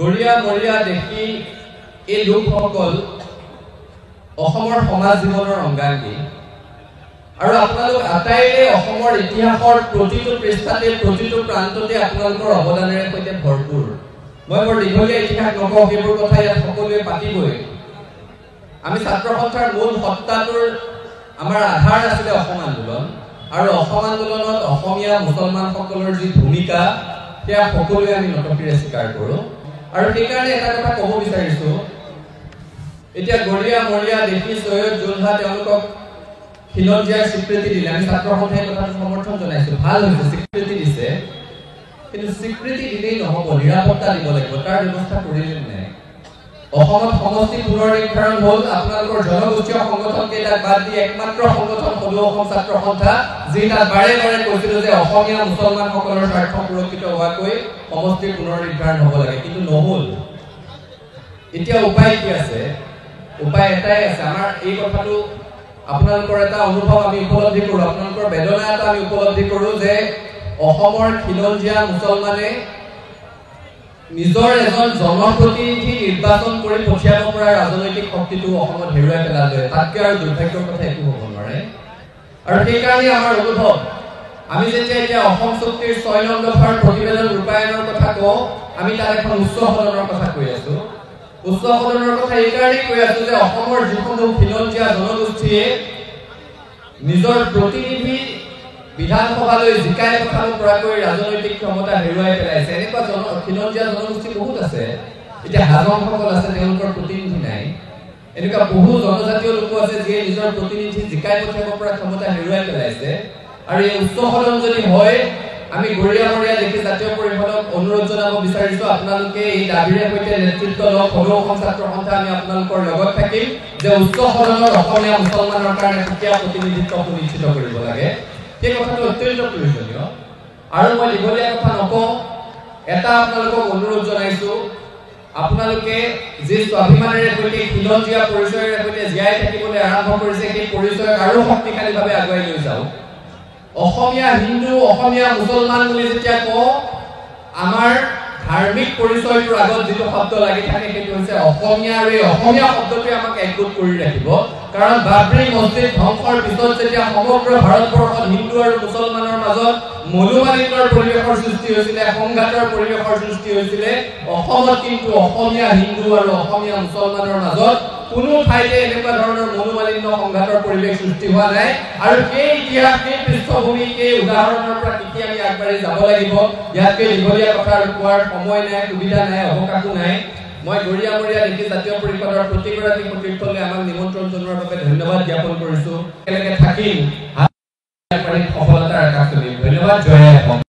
গৰিয়া মৰিয়া দেখি এই লোকসকল অসমৰ সমাজ জীৱনৰ অংগাংগী আৰু আপোনালোক আটাইৰে অসমৰ ইতিহাসৰ প্ৰতিটো পৃষ্ঠাতে প্ৰতিটো প্ৰান্ততে আপোনালোকৰ অৱদানেৰে সৈতে ভৰপূৰ। মই বৰ দীঘলীয়া ইতিহাস নকওঁ, সেইবোৰ কথা ইয়াত সকলোৱে পাতিবই। আমি ছাত্ৰ সন্থাৰ মূল সত্তাটোৰ আমাৰ আধাৰ আছিলে অসম আন্দোলন, আৰু অসম আন্দোলনত অসমীয়া মুছলমানসকলৰ যি ভূমিকা সেয়া সকলোৱে আমি নতশিৰে স্বীকাৰ কৰোঁ। আৰু সেইকাৰণে এটা কথা ক'ব বিচাৰিছো, এতিয়া গৰিয়া মৰিয়া দেখি সৈয়দ জোলহা তেওঁলোকক খিলঞ্জীয়াৰ স্বীকৃতি দিলে। আমি ছাত্ৰ সন্থাই কথাটো সমৰ্থন জনাইছো, ভাল হৈছে, স্বীকৃতি দিছে। কিন্তু স্বীকৃতি দিলেই নহ'ব, নিৰাপত্তা দিব লাগিব। তাৰ ব্যৱস্থা কৰিলে নাই? অসমত সমষ্টি পুনৰ্নিৰ্ধাৰণ হ'ল, আপোনালোকৰ জনগোষ্ঠীয় সংগঠন কেইটাক বাদ দি একমাত্ৰ সংগঠন হ'ল অসম ছাত্ৰ সন্থা, যি তাত বাৰে বাৰে কৈছিল যে অসমীয়া মুছলমানসকলৰ স্বাৰ্থ সুৰক্ষিত হোৱাকৈ সমষ্টি পুনৰ্নিৰ্ধাৰণ হ'ব লাগে, কিন্তু নহ'ল। এতিয়া উপায় কি আছে? উপায় এটাই আছে। আমাৰ এই কথাটো আপোনালোকৰ এটা অনুভৱ আমি উপলব্ধি কৰোঁ, আপোনালোকৰ বেদনা এটা আমি উপলব্ধি কৰোঁ যে অসমৰ খিলঞ্জীয়া মুছলমানে নিজৰ এজন জনপ্ৰতিনিধি নিৰ্বাচন কৰি পঠিয়াব পৰা ৰাজনৈতিক শক্তিটো অসমত হেৰুৱাই পেলালে। তাতকৈ আৰু দুৰ্ভাগ্যৰ কথা একো হ'ব নোৱাৰে। আৰু সেইকাৰণে আমাৰ অনুভৱ, আমি যেতিয়া এতিয়া অসম চুক্তিৰ ৬ নং দফাৰ প্ৰতিবেদন ৰূপায়ণৰ কথা কওঁ, আমি তাত এখন উচ্চ সদনৰ কথা কৈ আছো। উচ্চ সদনৰ কথা এইকাৰণেই কৈ আছো যে অসমৰ যিসমূহ খিলঞ্জীয়া জনগোষ্ঠীয়ে নিজৰ প্ৰতিনিধি বিধানসভালৈ জিকাই পঠাব পৰাকৈ ৰাজনৈতিক ক্ষমতা হেৰুৱাই পেলাইছে। এনেকুৱা খিলঞ্জীয়া জনগোষ্ঠী বহুত আছে। এতিয়া হাজংসকল আছে, তেওঁলোকৰ প্ৰতিনিধি নাই। এনেকুৱা বহু জনজাতীয় লোক আছে যিয়ে নিজৰ প্ৰতিনিধি জিকাই পঠিয়াব পৰা ক্ষমতা হেৰুৱাই পেলাইছে। আৰু এই উচ্চ সদন যদি হয়, আমি গৰিয়া মৰিয়া দেখি জাতীয় পৰিষদক অনুৰোধ জনাব বিচাৰিছো, আপোনালোকে এই দাবীৰে সৈতে নেতৃত্ব লওক। সৰু অসম ছাত্ৰ সন্থা আমি আপোনালোকৰ লগত থাকিম যে উচ্চ সদনত অসমীয়া মুছলমানৰ কাৰণে সুকীয়া প্ৰতিনিধিত্ব সুনিশ্চিত কৰিব লাগে। সেই কথাটো অত্যন্ত প্ৰয়োজনীয়। আৰু মই দীঘলীয়া কথা নকওঁ, এটা আপোনালোকক অনুৰোধ জনাইছো, আপোনালোকে যি স্বাভিমানেৰে সৈতে খিলঞ্জীয়া পৰিচয়েৰে সৈতে জীয়াই থাকিবলৈ আৰম্ভ কৰিছে, সেই পৰিচয়ক আৰু শক্তিশালীভাৱে আগুৱাই লৈ যাওক। অসমীয়া হিন্দু, অসমীয়া মুছলমান বুলি যেতিয়া কওঁ, আমাৰ ধাৰ্মিক পৰিচয়টোৰ আগত যিটো শব্দ লাগি থাকে সেইটো হৈছে অসমীয়া, আৰু এই অসমীয়া শব্দটোৱে আমাক একগোট কৰি ৰাখিব। কাৰণ বাবৰি মছজিদ ধ্বংসৰ পিছত যেতিয়া সমগ্ৰ ভাৰতবৰ্ষত হিন্দু আৰু মুছলমানৰ মাজত মনোমালিন্যৰ পৰিৱেশৰ সৃষ্টি হৈছিলে, সংঘাতৰ পৰিৱেশৰ সৃষ্টি হৈছিলে, অসমত কিন্তু অসমীয়া হিন্দু আৰু অসমীয়া মুছলমানৰ মাজত কোনো ঠাইতে এনেকুৱা ধৰণৰ মনোমালিন্য সংঘাতৰ পৰিৱেশ সৃষ্টি হোৱা নাই। আৰু সেই ইতিহাস, সেই পৃষ্ঠভূমি, সেই উদাহৰণৰ পৰা শিকি আমি আগবাঢ়ি যাব লাগিব। ইয়াতকৈ দীঘলীয়া কথা আৰু কোৱাৰ সময় নাই, সুবিধা নাই, অৱকাশো নাই। মই গৰিয়া মৰিয়া দেখি জাতীয় পৰিষদৰ প্ৰতিগৰাকী সতীৰ্থলৈ আমাক নিমন্ত্ৰণ জনোৱাৰ বাবে ধন্যবাদ জ্ঞাপন কৰিছো। একেলগে থাকিম, সফলতাৰ আকাশ তুলিম। ধন্যবাদ। জয় অসম।